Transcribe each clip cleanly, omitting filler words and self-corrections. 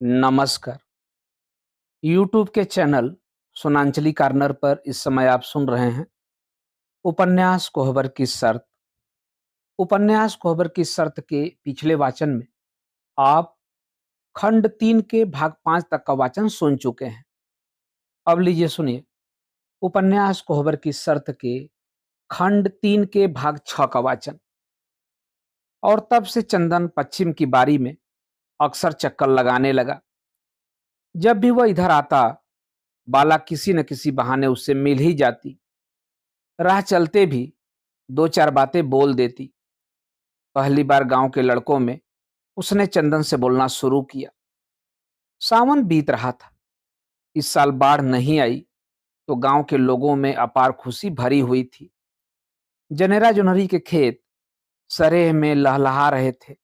नमस्कार। यूट्यूब के channel सोनांचली corner पर इस समय आप सुन रहे हैं उपन्यास कोहबर की शर्त। उपन्यास कोहबर की शर्त के पिछले वाचन में आप खंड 3 के भाग 5 तक का वाचन सुन चुके हैं। अब लीजिए सुनिए उपन्यास कोहबर की शर्त के खंड 3 के भाग 6 का वाचन। और तब से चंदन पश्चिम की बारी में अक्सर चक्कर लगाने लगा। जब भी वह इधर आता, बाला किसी न किसी बहाने उससे मिल ही जाती। राह चलते भी दो चार बातें बोल देती। पहली बार गांव के लड़कों में उसने चंदन से बोलना शुरू किया। सावन बीत रहा था। इस साल बाढ़ नहीं आई तो गांव के लोगों में अपार खुशी भरी हुई थी। जनेरा जुनहरी के खेत सरेह में लहलहा रहे थे।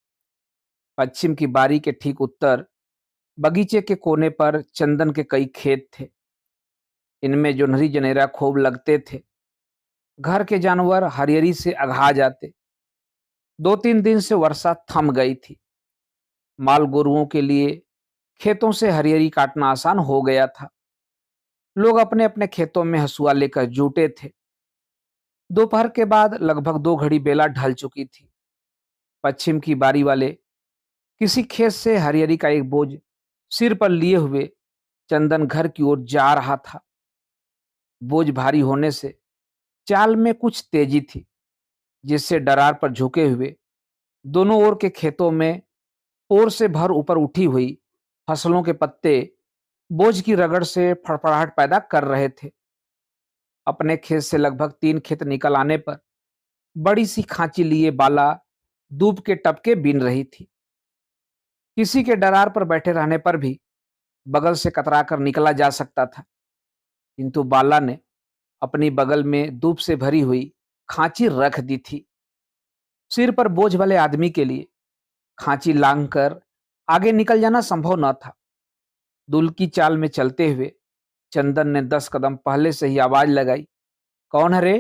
पश्चिम की बारी के ठीक उत्तर बगीचे के कोने पर चंदन के कई खेत थे। इनमें जुनहरी जनेरा खूब लगते थे। घर के जानवर हरियरी से अघा जाते। 2-3 दिन से वर्षा थम गई थी। माल गोरुओं के लिए खेतों से हरियरी काटना आसान हो गया था। लोग अपने अपने खेतों में हसुआ लेकर जुटे थे। दोपहर के बाद लगभग 2 घड़ी बेला ढल चुकी थी। पश्चिम की बारी वाले किसी खेत से हरियरी का एक बोझ सिर पर लिए हुए चंदन घर की ओर जा रहा था। बोझ भारी होने से चाल में कुछ तेजी थी, जिससे डरार पर झुके हुए दोनों ओर के खेतों में ओर से भर ऊपर उठी हुई फसलों के पत्ते बोझ की रगड़ से फड़फड़ाहट पैदा कर रहे थे। अपने खेत से लगभग 3 खेत निकल आने पर बड़ी सी खांची लिए बाला दूब के टपके बीन रही थी। किसी के डरार पर बैठे रहने पर भी बगल से कतरा कर निकला जा सकता था, किंतु बाला ने अपनी बगल में दूब से भरी हुई खांची रख दी थी। सिर पर बोझ वाले आदमी के लिए खांची लांग कर आगे निकल जाना संभव न था। दुल की चाल में चलते हुए चंदन ने 10 कदम पहले से ही आवाज लगाई, कौन है रे?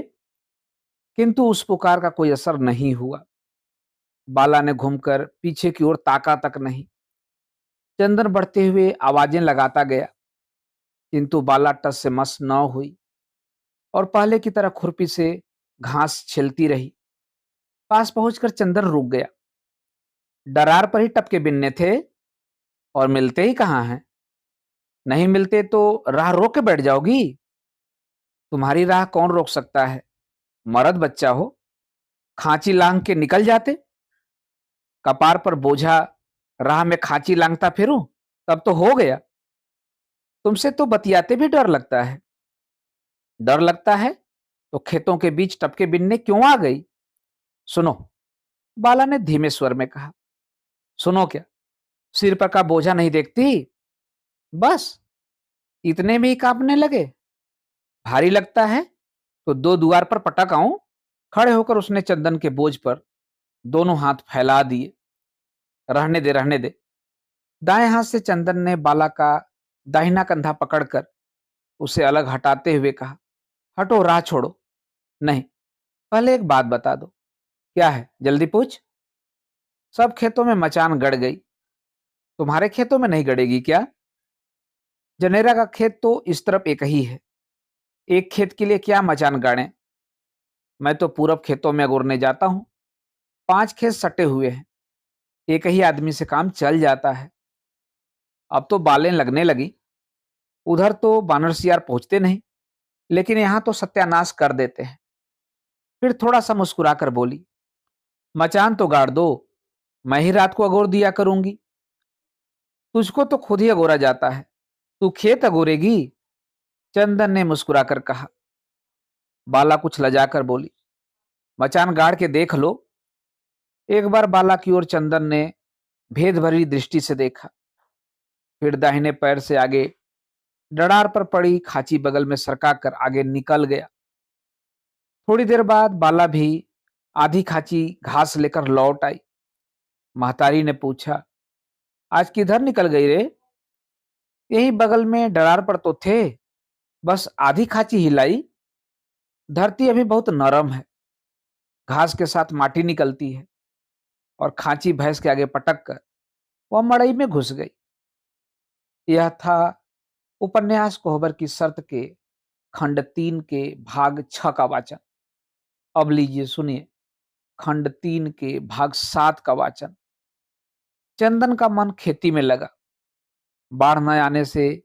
किंतु उस पुकार का कोई असर नहीं हुआ। बाला ने घूमकर पीछे की ओर ताका तक नहीं। चंदन बढ़ते हुए आवाजें लगाता गया, किंतु बाला टस से मस न हुई और पहले की तरह खुरपी से घास छिलती रही। पास पहुंचकर चंदन रुक गया। डरार पर ही टपके बिनने थे और मिलते ही कहाँ हैं? नहीं मिलते तो राह रोक के बैठ जाओगी? तुम्हारी राह कौन रोक सकता है? मर्द बच्चा हो, खांची लांग के निकल जाते। कपार पर बोझा, राह में खांची लांगता फिरूं, तब तो हो गया। तुमसे तो बतियाते भी डर लगता है। डर लगता है तो खेतों के बीच टपके बिनने क्यों आ गई? सुनो, बाला ने धीमे स्वर में कहा। सुनो क्या? सिर पर का बोझा नहीं देखती? बस इतने में ही कांपने लगे? भारी लगता है तो दो द्वार पर पटक आऊं? खड़े होकर उसने चंदन के बोझ पर दोनों हाथ फैला दिए। रहने दे, रहने दे। दाएं हाथ से चंदन ने बाला का दाहिना कंधा पकड़कर उसे अलग हटाते हुए कहा, हटो, राह छोड़ो। नहीं, पहले एक बात बता दो। क्या है? जल्दी पूछ। सब खेतों में मचान गड़ गई, तुम्हारे खेतों में नहीं गड़ेगी क्या? जनेरा का खेत तो इस तरफ एक ही है, एक खेत के लिए क्या मचान गाड़े? मैं तो पूरब खेतों में अगोरने जाता हूँ। 5 खेत सटे हुए हैं, एक ही आदमी से काम चल जाता है। अब तो बालें लगने लगी। उधर तो बानर सियार पहुंचते नहीं, लेकिन यहाँ तो सत्यानाश कर देते हैं। फिर थोड़ा सा मुस्कुराकर बोली, मचान तो गाड़ दो, मैं ही रात को अगोर दिया करूंगी। तुझको तो खुद ही अगोरा जाता है, तू खेत अगोरेगी? चंदन ने मुस्कुराकर कहा। बाला कुछ लजाकर बोली, मचान गाड़ के देख लो। एक बार बाला की ओर चंदन ने भेद भरी दृष्टि से देखा, फिर दाहिने पैर से आगे डडार पर पड़ी खांची बगल में सरका कर आगे निकल गया। थोड़ी देर बाद बाला भी आधी खांची घास लेकर लौट आई। महतारी ने पूछा, आज किधर निकल गई रे? यही बगल में डरार पर तो थे, बस आधी खांची हिलाई। धरती अभी बहुत नरम है, घास के साथ माटी निकलती है और खांची भैंस के आगे पटक कर वह मड़ई में घुस गई। यह था उपन्यास कोहबर की शर्त के खंड 3 के भाग 6 का वाचन। अब लीजिए सुनिए खंड 3 के भाग 7 का वाचन। चंदन का मन खेती में लगा। बाढ़ न आने से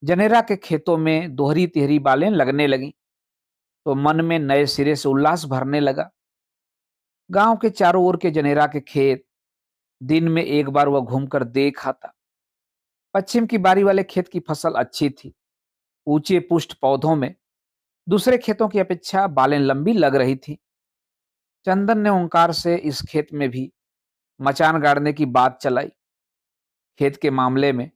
जनेरा के खेतों में दोहरी तिहरी बालें लगने लगीं, तो मन में नए सिरे से उल्लास भरने लगा। गांव के चारों ओर के जनेरा के खेत दिन में एक बार वह घूमकर देख आता। पश्चिम की बारी वाले खेत की फसल अच्छी थी। ऊंचे पुष्ट पौधों में दूसरे खेतों की अपेक्षा बालें लंबी लग रही थी। चंदन ने ओंकार से इस खेत में भी मचान गाड़ने की बात चलाई। खेत के मामले में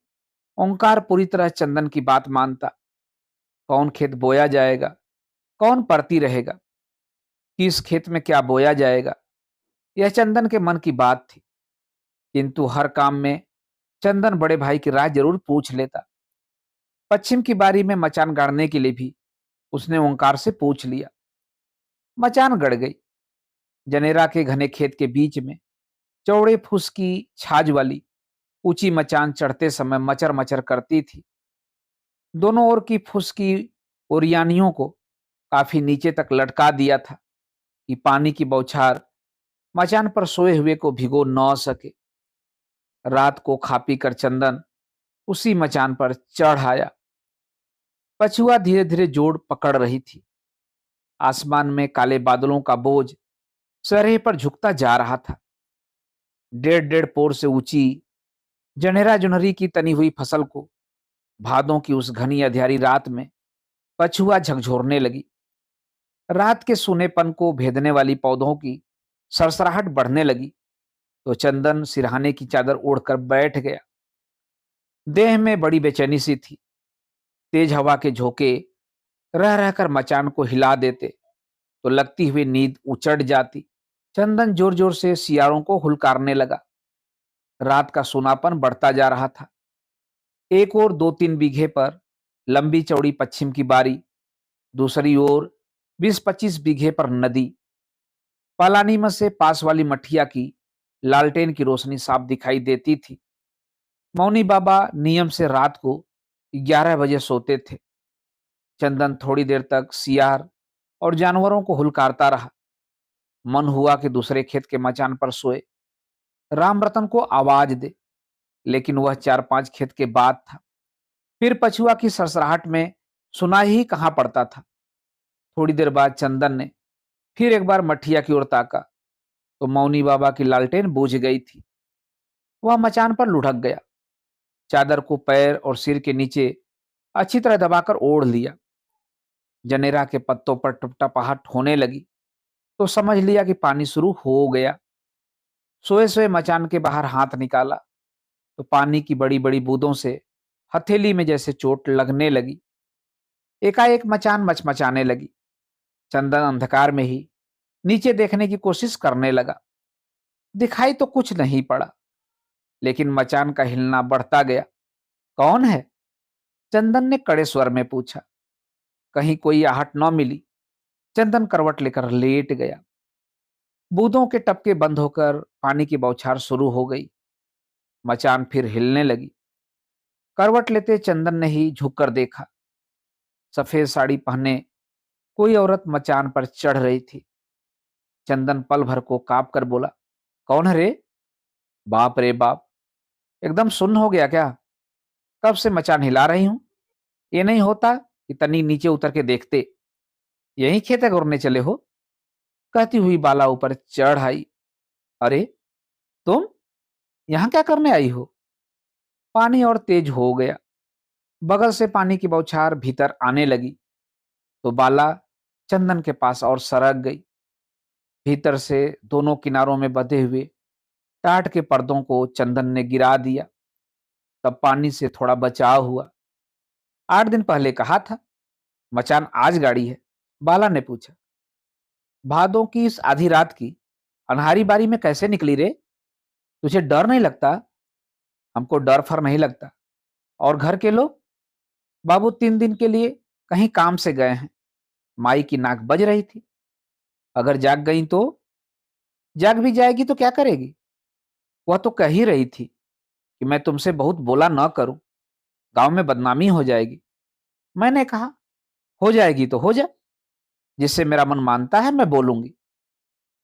ओंकार पूरी तरह चंदन की बात मानता। कौन खेत बोया जाएगा, कौन परती रहेगा, किस खेत में क्या बोया जाएगा, यह चंदन के मन की बात थी। किंतु हर काम में चंदन बड़े भाई की राय जरूर पूछ लेता। पश्चिम की बारी में मचान गाड़ने के लिए भी उसने ओंकार से पूछ लिया। मचान गड़ गई। जनेरा के घने खेत के बीच में चौड़े फूस की छाज वाली ऊंची मचान चढ़ते समय मचर मचर करती थी। दोनों ओर की फूस की ओरियानियों को काफी नीचे तक लटका दिया था कि पानी की बौछार मचान पर सोए हुए को भिगो न सके। रात को खा पी कर चंदन उसी मचान पर चढ़ आया। पछुआ धीरे धीरे जोड़ पकड़ रही थी। आसमान में काले बादलों का बोझ सरहे पर झुकता जा रहा था। डेढ़ डेढ़ पोर से ऊंची जनेरा जुनहरी की तनी हुई फसल को भादों की उस घनी अंधियारी रात में पछुआ झकझोरने लगी। रात के सूनेपन को भेदने वाली पौधों की सरसराहट बढ़ने लगी, तो चंदन सिरहाने की चादर ओढ़कर बैठ गया। देह में बड़ी बेचैनी सी थी। तेज हवा के झोंके रह रहकर मचान को हिला देते, तो लगती हुई नींद उचट जाती। चंदन जोर जोर से सियारों को हुलकारने लगा। रात का सूनापन बढ़ता जा रहा था। एक और 2-3 बीघे पर लंबी चौड़ी पश्चिम की बारी, दूसरी ओर 20-25 बीघे पर नदी। पालानी में से पास वाली मठिया की लालटेन की रोशनी साफ दिखाई देती थी। मौनी बाबा नियम से रात को 11 बजे सोते थे। चंदन थोड़ी देर तक सियार और जानवरों को हुलकारता रहा। मन हुआ कि दूसरे खेत के मचान पर सोए, राम रतन को आवाज दे, लेकिन वह 4-5 खेत के बाद था। फिर पछुआ की सरसराहट में सुनाई ही कहां पड़ता था। थोड़ी देर बाद चंदन ने फिर एक बार मठिया की ओर ताका, तो मौनी बाबा की लालटेन बुझ गई थी। वह मचान पर लुढ़क गया। चादर को पैर और सिर के नीचे अच्छी तरह दबाकर ओढ़ लिया। जनेरा के पत्तों पर टपटपाहट होने लगी, तो समझ लिया कि पानी शुरू हो गया। सोए सोए मचान के बाहर हाथ निकाला, तो पानी की बड़ी बड़ी बूंदों से हथेली में जैसे चोट लगने लगी। एकाएक मचान मचमचाने लगी। चंदन अंधकार में ही नीचे देखने की कोशिश करने लगा। दिखाई तो कुछ नहीं पड़ा, लेकिन मचान का हिलना बढ़ता गया। कौन है? चंदन ने कड़े स्वर में पूछा। कहीं कोई आहट न मिली। चंदन करवट लेकर लेट गया। बूंदों के टपके बंद होकर पानी की बौछार शुरू हो गई। मचान फिर हिलने लगी। करवट लेते चंदन ने ही झुककर देखा। सफेद साड़ी पहने कोई औरत मचान पर चढ़ रही थी। चंदन पल भर को कांप कर बोला, कौन है रे? बाप रे बाप, एकदम सुन्न हो गया क्या? कब से मचान हिला रही हूं। ये नहीं होता कि तनी नीचे उतर के देखते। यही खेत है गोरने चले हो? कहती हुई बाला ऊपर चढ़ आई। अरे तुम यहां क्या करने आई हो? पानी और तेज हो गया। बगल से पानी की बौछार भीतर आने लगी, तो बाला चंदन के पास और सरक गई। भीतर से दोनों किनारों में बंधे हुए टाट के पर्दों को चंदन ने गिरा दिया। तब पानी से थोड़ा बचाव हुआ। 8 दिन पहले कहा था मचान आज गाड़ी है, बाला ने पूछा। भादों की इस आधी रात की अनहारी बारी में कैसे निकली रे? तुझे डर नहीं लगता? हमको डर फर नहीं लगता। और घर के लोग? बाबू 3 दिन के लिए कहीं काम से गए हैं। माई की नाक बज रही थी। अगर जाग गई तो? जाग भी जाएगी तो क्या करेगी? वह तो कह ही रही थी कि मैं तुमसे बहुत बोला न करूं। गांव में बदनामी हो जाएगी। मैंने कहा, हो जाएगी तो हो जाए, जिससे मेरा मन मानता है मैं बोलूंगी।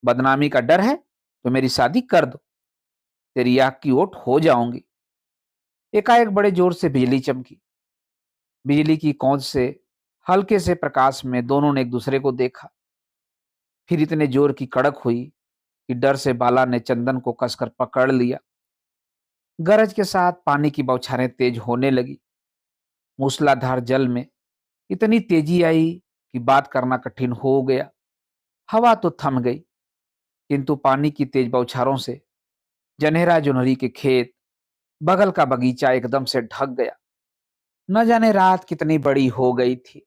बदनामी का डर है तो मेरी शादी कर दो, तेरी आंख की ओट हो जाऊंगी। एकाएक बड़े जोर से बिजली चमकी। बिजली की कौंध से हल्के से प्रकाश में दोनों ने एक दूसरे को देखा। फिर इतने जोर की कड़क हुई कि डर से बाला ने चंदन को कसकर पकड़ लिया। गरज के साथ पानी की बौछारें तेज होने लगी। मूसलाधार जल में इतनी तेजी आई कि बात करना कठिन हो गया। हवा तो थम गई, किंतु पानी की तेज बौछारों से जनेरा जुनहरी के खेत, बगल का बगीचा एकदम से ढक गया। न जाने रात कितनी बड़ी हो गई थी,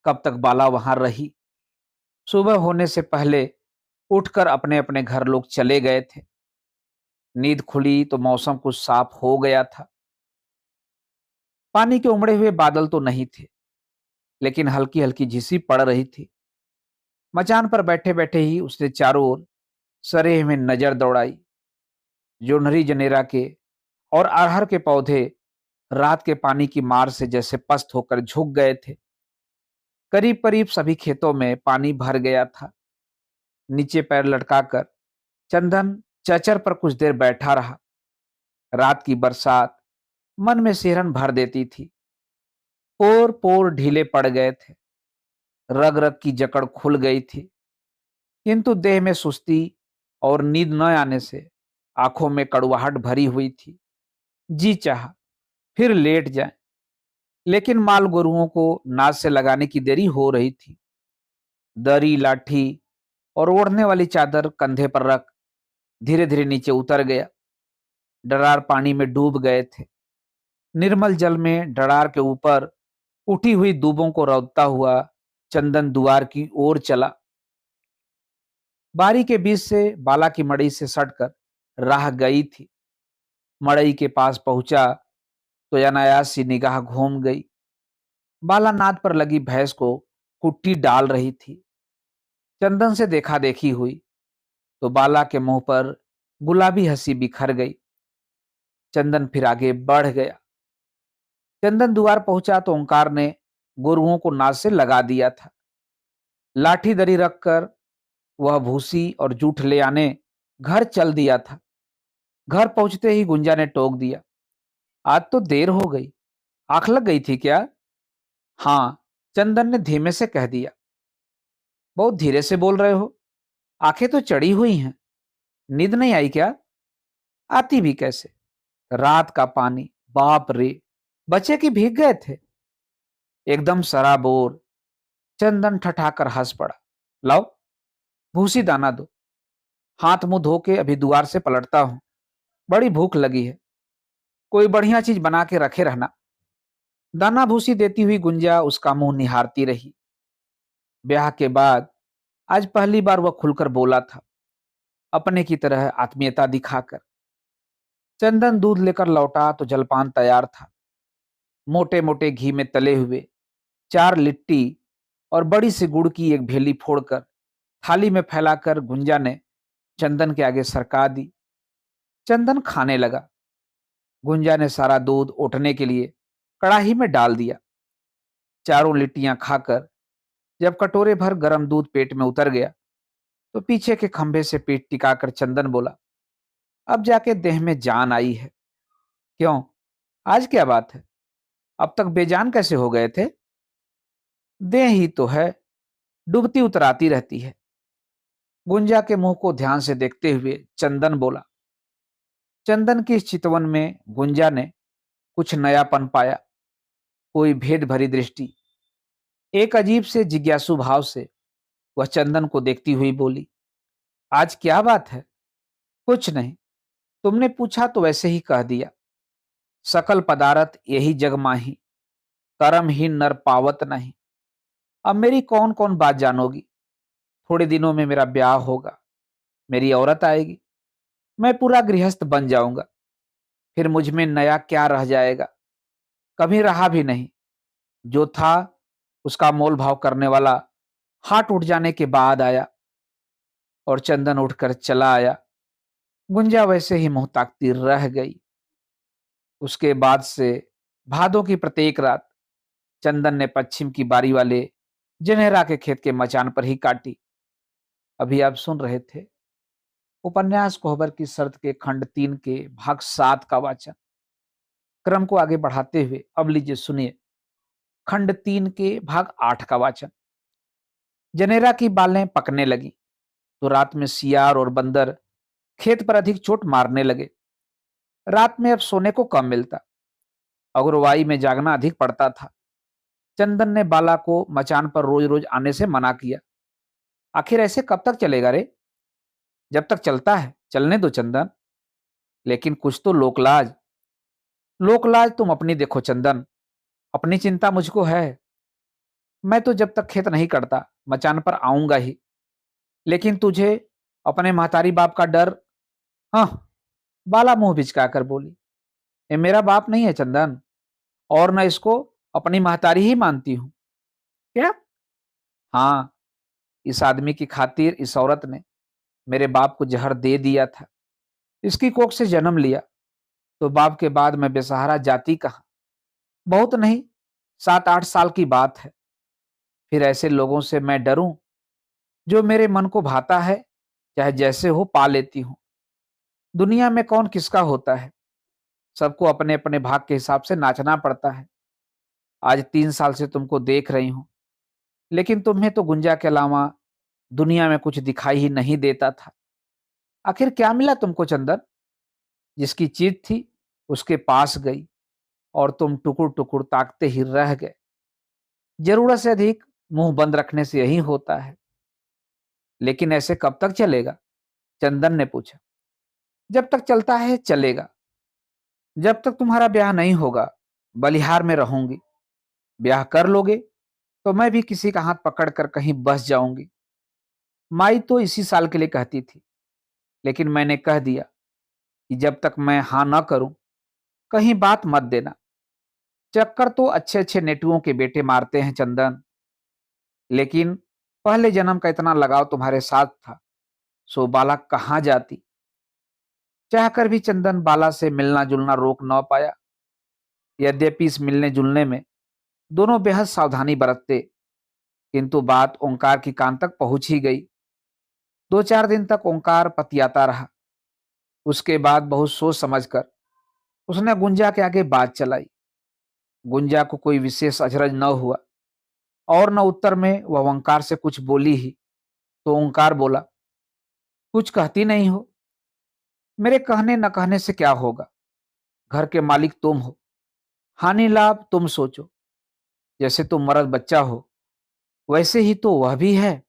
कब तक बाला वहां रही। सुबह होने से पहले उठकर अपने अपने घर लोग चले गए थे। नींद खुली तो मौसम कुछ साफ हो गया था। पानी के उमड़े हुए बादल तो नहीं थे, लेकिन हल्की हल्की झिसी पड़ रही थी। मचान पर बैठे बैठे ही उसने चारों ओर सरेह में नजर दौड़ाई। जोनहरी जनेरा के और अरहर के पौधे रात के पानी की मार से जैसे पस्त होकर झुक गए थे। करीब करीब सभी खेतों में पानी भर गया था। नीचे पैर लटकाकर चंदन चचर पर कुछ देर बैठा रहा। रात की बरसात मन में सिहरन भर देती थी। पोर पोर ढीले पड़ गए थे, रग रग की जकड़ खुल गई थी, किंतु देह में सुस्ती और नींद न आने से आंखों में कड़वाहट भरी हुई थी। जी चाहा फिर लेट जाए, लेकिन माल गोरुओं को नाद से लगाने की देरी हो रही थी। दरी, लाठी और ओढ़ने वाली चादर कंधे पर रख धीरे धीरे नीचे उतर गया। डरार पानी में डूब गए थे। निर्मल जल में डरार के ऊपर उठी हुई दूबों को रौंदता हुआ चंदन दुआर की ओर चला। बारी के बीच से बाला की मड़ई से सटकर राह गई थी। मड़ई के पास पहुंचा तो अनायास सी निगाह घूम गई। बाला नाद पर लगी भैंस को कुट्टी डाल रही थी। चंदन से देखा देखी हुई तो बाला के मुंह पर गुलाबी हंसी बिखर गई। चंदन फिर आगे बढ़ गया। चंदन द्वार पहुंचा तो ओंकार ने गुरुओं को नाद से लगा दिया था। लाठी दरी रखकर वह भूसी और जूठ ले आने घर चल दिया था। घर पहुंचते ही गुंजा ने टोक दिया, आज तो देर हो गई, आंख लग गई थी क्या? हाँ, चंदन ने धीमे से कह दिया। बहुत धीरे से बोल रहे हो, आंखें तो चढ़ी हुई हैं, नींद नहीं आई क्या? आती भी कैसे, रात का पानी, बाप रे, बच्चे की भीग गए थे। एकदम सराबोर। चंदन ठठाकर हंस पड़ा। लाओ भूसी दाना दो, हाथ मुंह धो के अभी द्वार से पलटता हूं, बड़ी भूख लगी है, कोई बढ़िया चीज बना के रखे रहना। दाना भूसी देती हुई गुंजा उसका मुंह निहारती रही। ब्याह के बाद आज पहली बार वह खुलकर बोला था, अपने की तरह आत्मीयता दिखाकर। चंदन दूध लेकर लौटा तो जलपान तैयार था। मोटे मोटे घी में तले हुए 4 लिट्टी और बड़ी सी गुड़ की एक भेली फोड़कर थाली में फैलाकर गुंजा ने चंदन के आगे सरका दी। चंदन खाने लगा। गुंजा ने सारा दूध ओटने के लिए कड़ाही में डाल दिया। चारों लिट्टियां खाकर जब कटोरे भर गर्म दूध पेट में उतर गया तो पीछे के खंभे से पीठ टिकाकर चंदन बोला, अब जाके देह में जान आई है। क्यों, आज क्या बात है? अब तक बेजान कैसे हो गए थे? देह ही तो है, डूबती उतराती रहती है। गुंजा के मुंह को ध्यान से देखते हुए चंदन बोला। चंदन की इस चितवन में गुंजा ने कुछ नयापन पाया, कोई भेद भरी दृष्टि। एक अजीब से जिज्ञासु भाव से वह चंदन को देखती हुई बोली, आज क्या बात है? कुछ नहीं, तुमने पूछा तो वैसे ही कह दिया। सकल पदारथ यही जग माही, कर्महीन नर पावत नहीं। अब मेरी कौन कौन बात जानोगी? थोड़े दिनों में मेरा ब्याह होगा, मेरी औरत आएगी, मैं पूरा गृहस्थ बन जाऊंगा। फिर मुझ में नया क्या रह जाएगा? कभी रहा भी नहीं। जो था उसका मोल भाव करने वाला हाथ उठ जाने के बाद आया। और चंदन उठकर चला आया। गुंजा वैसे ही मुंह ताकती रह गई। उसके बाद से भादों की प्रत्येक रात चंदन ने पश्चिम की बारी वाले जनेरा के खेत के मचान पर ही काटी। अभी आप सुन रहे थे उपन्यास कोहबर की शर्त के खंड 3 के भाग 7 का वाचन। क्रम को आगे बढ़ाते हुए अब लीजिए सुनिए खंड 3 के भाग 8 का वाचन। जनेरा की बालें पकने लगी तो रात में सियार और बंदर खेत पर अधिक चोट मारने लगे। रात में अब सोने को कम मिलता, अगुरवाई में जागना अधिक पड़ता था। चंदन ने बाला को मचान पर रोज रोज आने से मना किया। आखिर ऐसे कब तक चलेगा रे? जब तक चलता है चलने दो चंदन, लेकिन कुछ तो लोकलाज। लोकलाज तुम अपनी देखो चंदन, अपनी चिंता मुझको है। मैं तो जब तक खेत नहीं करता मचान पर आऊंगा ही, लेकिन तुझे अपने महतारी बाप का डर। हाँ, बाला मुंह बिचका कर बोली, ये मेरा बाप नहीं है चंदन, और मैं इसको अपनी महतारी ही मानती हूं। क्या? हाँ, इस आदमी की खातिर इस औरत ने मेरे बाप को जहर दे दिया था। इसकी कोख से जन्म लिया तो बाप के बाद मैं बेसहारा जाती कहाँ। बहुत नहीं, 7-8 साल की बात है। फिर ऐसे लोगों से मैं डरूं जो मेरे मन को भाता है, चाहे जैसे हो पा लेती हूं। दुनिया में कौन किसका होता है, सबको अपने अपने भाग के हिसाब से नाचना पड़ता है। आज 3 साल से तुमको देख रही हूं, लेकिन तुम्हें तो गुंजा के अलावा दुनिया में कुछ दिखाई ही नहीं देता था। आखिर क्या मिला तुमको चंदन? जिसकी चीज थी उसके पास गई और तुम टुकुर टुकुर ताकते ही रह गए। जरूरत से अधिक मुंह बंद रखने से यही होता है। लेकिन ऐसे कब तक चलेगा? चंदन ने पूछा। जब तक चलता है चलेगा। जब तक तुम्हारा ब्याह नहीं होगा बलिहार में रहूंगी। ब्याह कर लोगे तो मैं भी किसी का हाथ पकड़कर कहीं बस जाऊंगी। माई तो इसी साल के लिए कहती थी, लेकिन मैंने कह दिया कि जब तक मैं हां ना करूं कहीं बात मत देना। चक्कर तो अच्छे अच्छे नेटुओं के बेटे मारते हैं चंदन, लेकिन पहले जन्म का इतना लगाव तुम्हारे साथ था, सो बाला कहां जाती। चाहकर भी चंदन बाला से मिलना जुलना रोक न पाया। यद्यपि इस मिलने जुलने में दोनों बेहद सावधानी बरतते, किंतु बात ओंकार की कान तक पहुंच ही गई। 2-4 दिन तक ओंकार पतियाता रहा। उसके बाद बहुत सोच समझकर उसने गुंजा के आगे बात चलाई। गुंजा को कोई विशेष अचरज न हुआ और न उत्तर में वह ओंकार से कुछ बोली ही। तो ओंकार बोला, कुछ कहती नहीं हो? मेरे कहने न कहने से क्या होगा? घर के मालिक तुम हो, हानि लाभ तुम सोचो। जैसे तुम मर्द बच्चा हो वैसे ही तो वह भी है।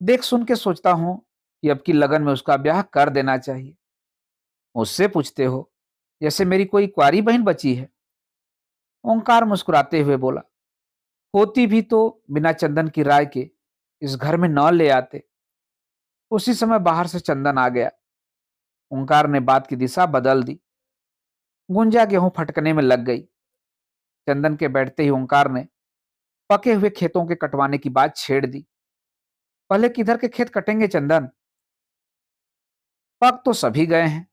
देख सुन के सोचता हूं कि अब की लगन में उसका ब्याह कर देना चाहिए। मुझसे पूछते हो जैसे मेरी कोई कुंवारी बहन बची है। ओंकार मुस्कुराते हुए बोला, होती भी तो बिना चंदन की राय के इस घर में न ले आते। उसी समय बाहर से चंदन आ गया। ओंकार ने बात की दिशा बदल दी। गुंजा गेहूं फटकने में लग गई। चंदन के बैठते ही ओंकार ने पके हुए खेतों के कटवाने की बात छेड़ दी। पहले किधर के खेत कटेंगे चंदन? पक तो सभी गए हैं।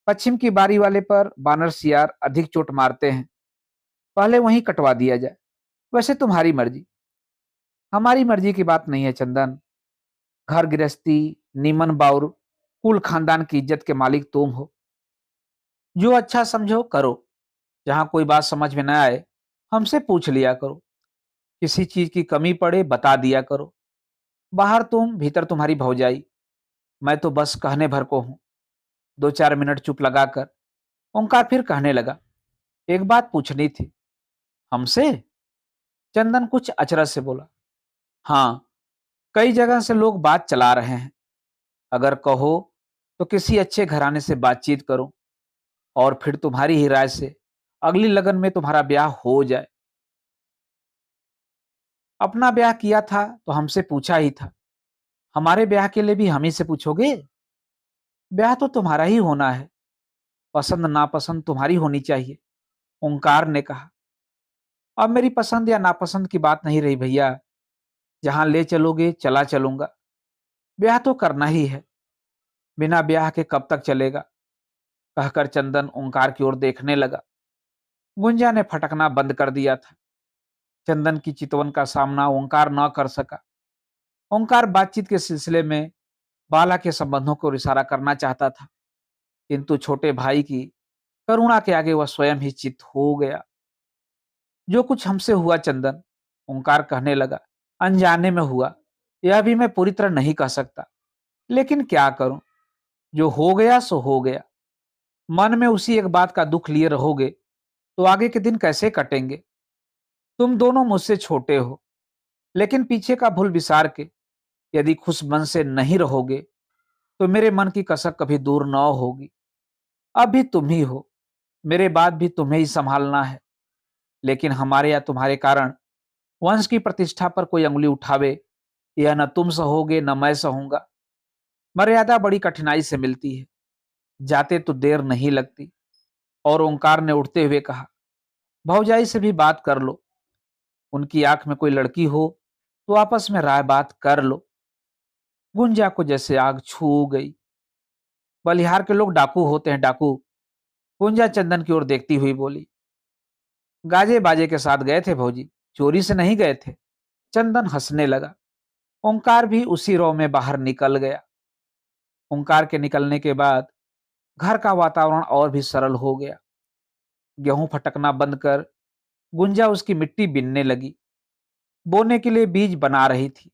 पश्चिम की बारी वाले पर बानर सियार अधिक चोट मारते हैं, पहले वहीं कटवा दिया जाए। वैसे तुम्हारी मर्जी। हमारी मर्जी की बात नहीं है चंदन। घर गृहस्थी, नीमन बाउर, कुल खानदान की इज्जत के मालिक तुम हो। जो अच्छा समझो करो। जहां कोई बात समझ में न आए हमसे पूछ लिया करो। किसी चीज की कमी पड़े बता दिया करो। बाहर तुम, भीतर तुम्हारी भौजाई। मैं तो बस कहने भर को हूं। 2-4 मिनट चुप लगाकर ओंकार फिर कहने लगा, एक बात पूछनी थी। हमसे? चंदन कुछ अचरज से बोला, हाँ, कई जगह से लोग बात चला रहे हैं। अगर कहो तो किसी अच्छे घराने से बातचीत करो और फिर तुम्हारी ही राय से अगली लगन में तुम्हारा ब्याह हो जाए। अपना ब्याह किया था तो हमसे पूछा ही था, हमारे ब्याह के लिए भी हम ही से पूछोगे? ब्याह तो तुम्हारा ही होना है, पसंद नापसंद तुम्हारी होनी चाहिए। ओंकार ने कहा, अब मेरी पसंद या नापसंद की बात नहीं रही भैया। जहां ले चलोगे चला चलूंगा। ब्याह तो करना ही है। बिना ब्याह के कब तक चलेगा? कहकर चंदन ओंकार की ओर देखने लगा। गुंजा ने फटकना बंद कर दिया था। चंदन की चितवन का सामना ओंकार न कर सका। ओंकार बातचीत के सिलसिले में बाला के संबंधों को इशारा करना चाहता था, किंतु छोटे भाई की करुणा के आगे वह स्वयं ही चित हो गया। जो कुछ हमसे हुआ चंदन, ओंकार कहने लगा, अनजाने में हुआ, यह भी मैं पूरी तरह नहीं कह सकता, लेकिन क्या करूं, जो हो गया सो हो गया। मन में उसी एक बात का दुख लिए रहोगे तो आगे के दिन कैसे कटेंगे। तुम दोनों मुझसे छोटे हो, लेकिन पीछे का भूल विसार के यदि खुश मन से नहीं रहोगे तो मेरे मन की कसक कभी दूर न होगी। अब भी तुम ही हो, मेरे बाद भी तुम्हें ही संभालना है, लेकिन हमारे या तुम्हारे कारण वंश की प्रतिष्ठा पर कोई अंगुली उठावे, यह न तुम सहोगे न मैं सहूंगा। मर्यादा बड़ी कठिनाई से मिलती है, जाते तो देर नहीं लगती। और ओंकार ने उठते हुए कहा, भौजाई से भी बात कर लो, उनकी आंख में कोई लड़की हो तो आपस में राय बात कर लो। गुंजा को जैसे आग छू गई। बलिहार के लोग डाकू होते हैं, डाकू। गुंजा चंदन की ओर देखती हुई बोली, गाजे बाजे के साथ गए थे भौजी, चोरी से नहीं गए थे। चंदन हंसने लगा। ओंकार भी उसी रौ में बाहर निकल गया। ओंकार के निकलने के बाद घर का वातावरण और भी सरल हो गया। गेहूं फटकना बंद कर गुंजा उसकी मिट्टी बीनने लगी। बोने के लिए बीज बना रही थी,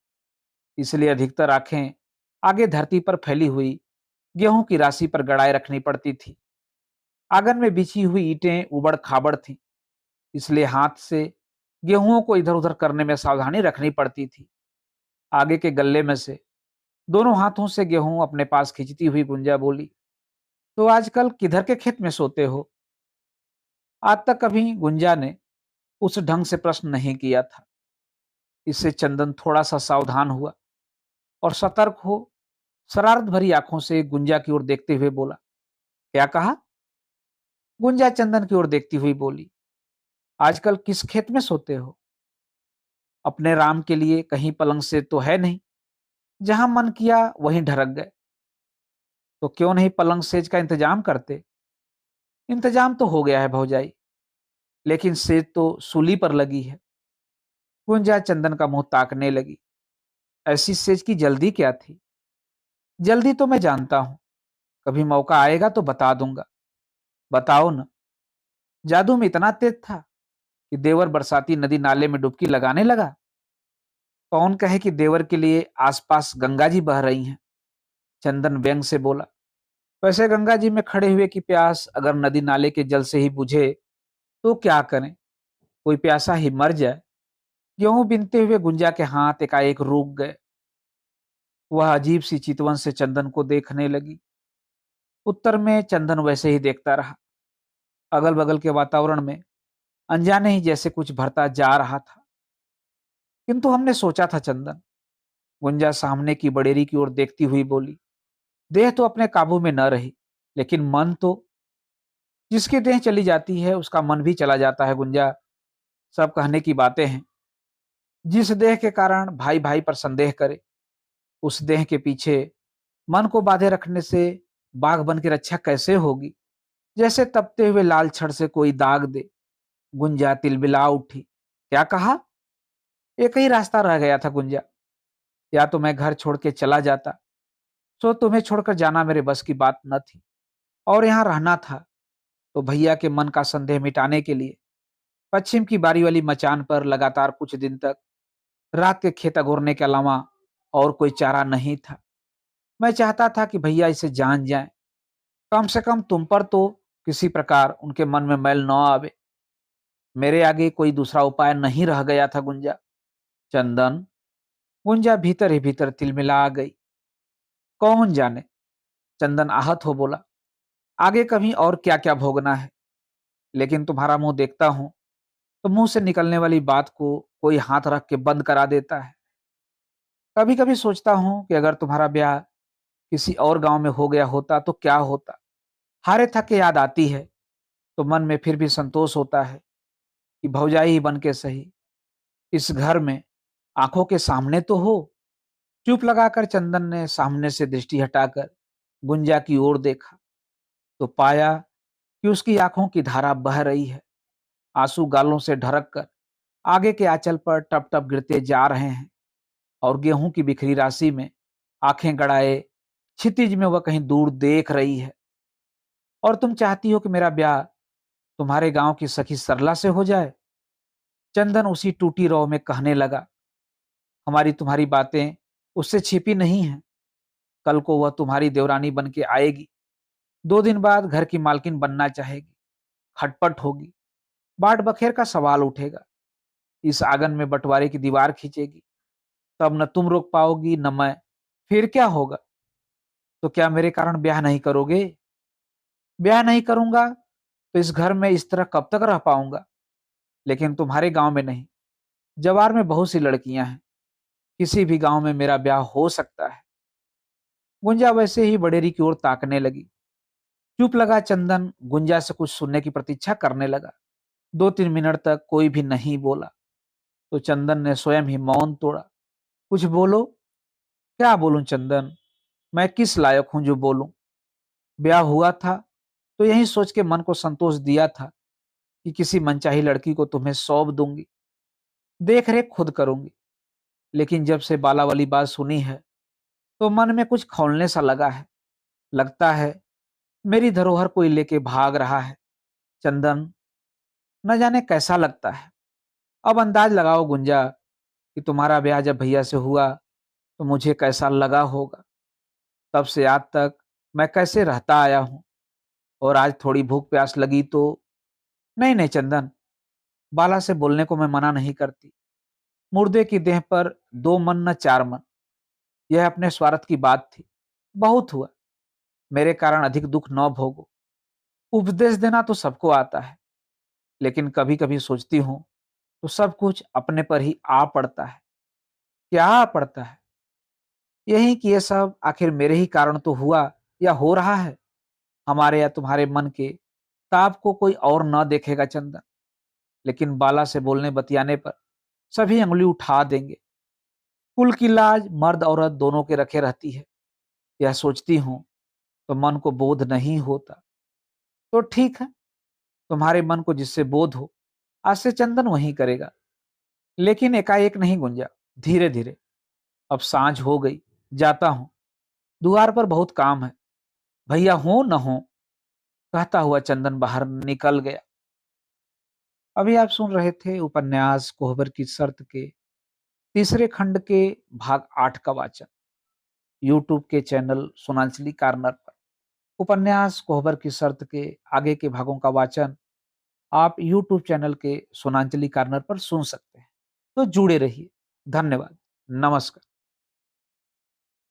इसलिए अधिकतर आंखें आगे धरती पर फैली हुई गेहूं की राशि पर गड़ाए रखनी पड़ती थी। आंगन में बिछी हुई ईंटें उबड़ खाबड़ थी, इसलिए हाथ से गेहूं को इधर उधर करने में सावधानी रखनी पड़ती थी। आगे के गल्ले में से दोनों हाथों से गेहूं अपने पास खींचती हुई गुंजा बोली, तो आजकल किधर के खेत में सोते हो। आज तक कभी गुंजा ने उस ढंग से प्रश्न नहीं किया था। इससे चंदन थोड़ा सा सावधान हुआ और सतर्क हो शरारत भरी आंखों से गुंजा की ओर देखते हुए बोला, क्या कहा। गुंजा चंदन की ओर देखती हुई बोली, आजकल किस खेत में सोते हो। अपने राम के लिए कहीं पलंग से तो है नहीं, जहां मन किया वहीं ढरक गए। तो क्यों नहीं पलंग सेज का इंतजाम करते। इंतजाम तो हो गया है भौजाई, लेकिन सेज तो सूली पर लगी है। गुंजा चंदन का मुंह ताकने लगी। ऐसी सेज की जल्दी क्या थी। जल्दी तो मैं जानता हूं, कभी मौका आएगा तो बता दूंगा। बताओ न। जादू में इतना तेज था कि देवर बरसाती नदी नाले में डुबकी लगाने लगा। कौन कहे कि देवर के लिए आसपास गंगा जी बह रही हैं। चंदन व्यंग से बोला, वैसे गंगा जी में खड़े हुए की प्यास अगर नदी नाले के जल से ही बुझे तो क्या करें। कोई प्यासा ही मर जाए। गेहूं बिनते हुए गुंजा के हाथ एकाएक रुक गए। वह अजीब सी चितवन से चंदन को देखने लगी। उत्तर में चंदन वैसे ही देखता रहा। अगल बगल के वातावरण में अनजाने ही जैसे कुछ भरता जा रहा था। किंतु हमने सोचा था चंदन। गुंजा सामने की बडेरी की ओर देखती हुई बोली, देह तो अपने काबू में न रही, लेकिन मन तो। जिसकी देह चली जाती है उसका मन भी चला जाता है गुंजा। सब कहने की बातें हैं। जिस देह के कारण भाई भाई पर संदेह करे, उस देह के पीछे मन को बांधे रखने से बाघ बन की रक्षा कैसे होगी। जैसे तपते हुए लाल छड़ से कोई दाग दे। गुंजा तिलबिला उठी। क्या कहा। एक ही रास्ता रह गया था गुंजा, या तो मैं घर छोड़ के चला जाता, सो तुम्हें छोड़कर जाना मेरे बस की बात न थी, और यहाँ रहना था तो भैया के मन का संदेह मिटाने के लिए पश्चिम की बारी वाली मचान पर लगातार कुछ दिन तक रात के खेत अगोरने के अलावा और कोई चारा नहीं था। मैं चाहता था कि भैया इसे जान जाए, कम से कम तुम पर तो किसी प्रकार उनके मन में मैल न आवे। मेरे आगे कोई दूसरा उपाय नहीं रह गया था गुंजा। चंदन। गुंजा भीतर ही भीतर तिलमिला गई। कौन जाने। चंदन आहत हो बोला, आगे कभी और क्या क्या भोगना है, लेकिन तुम्हारा मुंह देखता हूं तो मुंह से निकलने वाली बात को कोई हाथ रख के बंद करा देता है। कभी कभी सोचता हूं कि अगर तुम्हारा ब्याह किसी और गांव में हो गया होता तो क्या होता। हारे थके याद आती है तो मन में फिर भी संतोष होता है कि भौजाई ही बन के सही इस घर में आंखों के सामने तो हो। चुप लगाकर चंदन ने सामने से दृष्टि हटाकर गुंजा की ओर देखा तो पाया कि उसकी आंखों की धारा बह रही है। आंसू गालों से ढरक कर आगे के आंचल पर टप टप गिरते जा रहे हैं और गेहूं की बिखरी राशि में आंखें गड़ाए क्षितिज में वह कहीं दूर देख रही है। और तुम चाहती हो कि मेरा ब्याह तुम्हारे गांव की सखी सरला से हो जाए। चंदन उसी टूटी रौ में कहने लगा, हमारी तुम्हारी बातें उससे छिपी नहीं हैं। कल को वह तुम्हारी देवरानी बन के आएगी, 2 दिन बाद घर की मालकिन बनना चाहेगी, खटपट होगी, बाट बखेर का सवाल उठेगा, इस आंगन में बंटवारे की दीवार खींचेगी, तब न तुम रोक पाओगी न मैं। फिर क्या होगा? तो क्या मेरे कारण ब्याह नहीं करोगे? ब्याह नहीं करूंगा तो इस घर में इस तरह कब तक रह पाऊंगा? लेकिन तुम्हारे गांव में नहीं, जवार में बहुत सी लड़कियां हैं, किसी भी गांव में मेरा ब्याह हो सकता है। गुंजा वैसे ही बडेरी की ओर ताकने लगी। चुप लगा चंदन गुंजा से कुछ सुनने की प्रतीक्षा करने लगा। 2-3 मिनट तक कोई भी नहीं बोला तो चंदन ने स्वयं ही मौन तोड़ा। कुछ बोलो। क्या बोलूं चंदन? मैं किस लायक हूं जो बोलूं? ब्याह हुआ था तो यही सोच के मन को संतोष दिया था कि किसी मनचाही लड़की को तुम्हें सौंप दूंगी, देख रेख खुद करूंगी। लेकिन जब से बाला वाली बात सुनी है तो मन में कुछ खौलने सा लगा है। लगता है मेरी धरोहर कोई लेके भाग रहा है। चंदन, न जाने कैसा लगता है। अब अंदाज लगाओ गुंजा कि तुम्हारा ब्याह जब भैया से हुआ तो मुझे कैसा लगा होगा। तब से आज तक मैं कैसे रहता आया हूं, और आज थोड़ी भूख प्यास लगी तो। नहीं नहीं चंदन, बाला से बोलने को मैं मना नहीं करती। मुर्दे की देह पर 2 मन न 4 मन, यह अपने स्वार्थ की बात थी। बहुत हुआ, मेरे कारण अधिक दुख न भोगो। उपदेश देना तो सबको आता है, लेकिन कभी कभी सोचती हूँ तो सब कुछ अपने पर ही आ पड़ता है। क्या आ पड़ता है? यही कि ये सब आखिर मेरे ही कारण तो हुआ या हो रहा है। हमारे या तुम्हारे मन के ताप को कोई और न देखेगा चंदन, लेकिन बाला से बोलने बतियाने पर सभी अंगुली उठा देंगे। कुल की लाज मर्द औरत दोनों के रखे रहती है। यह सोचती हूँ तो मन को बोध नहीं होता। तो ठीक है, तुम्हारे मन को जिससे बोध हो, आज से चंदन वही करेगा। लेकिन एकाएक नहीं गुंजा, धीरे धीरे। अब सांझ हो गई, जाता हूं, द्वार पर बहुत काम है। भैया हो न हो, कहता हुआ चंदन बाहर निकल गया। अभी आप सुन रहे थे उपन्यास कोहबर की शर्त के तीसरे खंड के भाग 8 का वाचन यूट्यूब के चैनल सोनांचली कार्नर पर। उपन्यास कोहबर की शर्त के आगे के भागों का वाचन आप यूट्यूब चैनल के सोनांचली कार्नर पर सुन सकते हैं। तो जुड़े रहिए। धन्यवाद। नमस्कार।